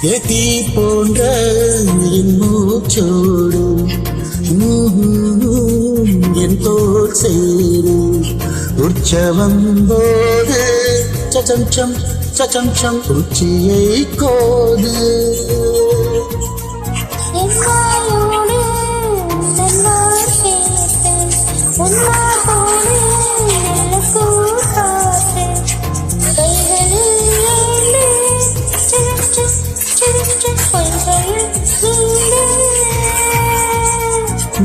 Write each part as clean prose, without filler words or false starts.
ஏத்தி போன்ற என் மூச்சோடு என் தோல் சேரு உற்சவம் போது சச்சம் சச்சம் உச்சியை கோது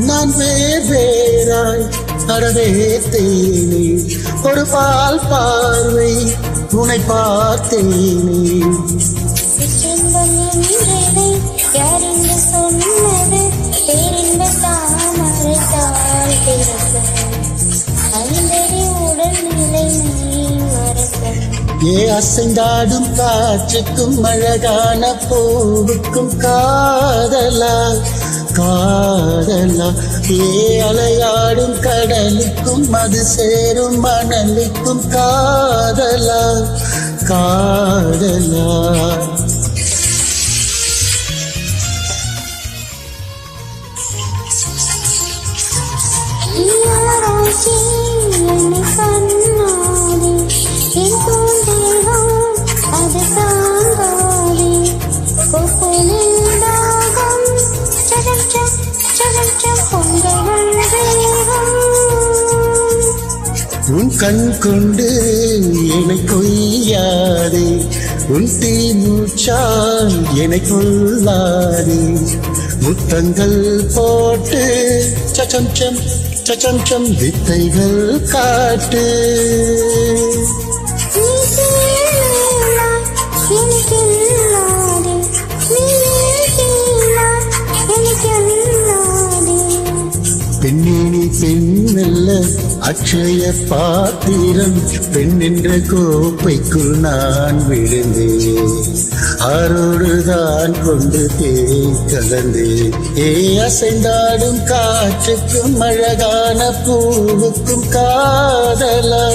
நான் வேறாய் அறவே தேனே ஒரு பால் பார்வை உன்னை பார்த்தேனே ஏ அசைந்தாடும் காற்றுக்கும் அழகான பூவுக்கும் காதலா காதலா ஏ அலையாடும் கடலுக்கும் அது சேரும் மணலுக்கும் காதலா காதலா உன் கண் கொண்டு என்னை கொய்யாதே உன் தீ மூச்சால் என்னை கொள்ளாதே முத்தங்கள் போட்டு சச்சம் வித்தைகள் காட்டு பெண்ணினி பெண்ணல்ல அக்ஷய பாத்திரம் பெண் என்ற கோப்பைக்குள் நான் விழுந்தேன் ஆரோடுதான் கொண்டு கலந்தேன் ஏ அசைந்தாடும் காற்றுக்கும் அழகான பூவுக்கும் காதலா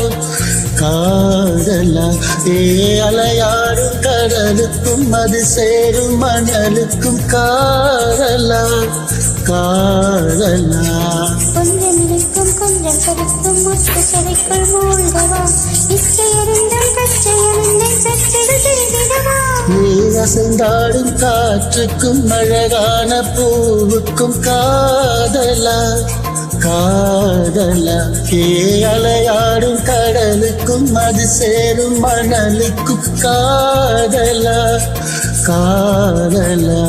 காதலா ஏ அலையாடும் கடலுக்கும் அது சேரும் மணலுக்கும் காதலா காதலா கொஞ்சம் இருக்கும் கொஞ்சம் கருத்தும் முத்து சிறைக்குள் மூழ்கவா இச்சையறிந்தும் பச்சையறிந்தும் சச்செடு செய்திடவா நீ அசைந்தாடும் காற்றுக்கும் அழகான பூவுக்கும் காதலா காதலா ஏ அலையாடும் கடலுக்கும் அது சேரும் மணலுக்கும் காதலா காதலா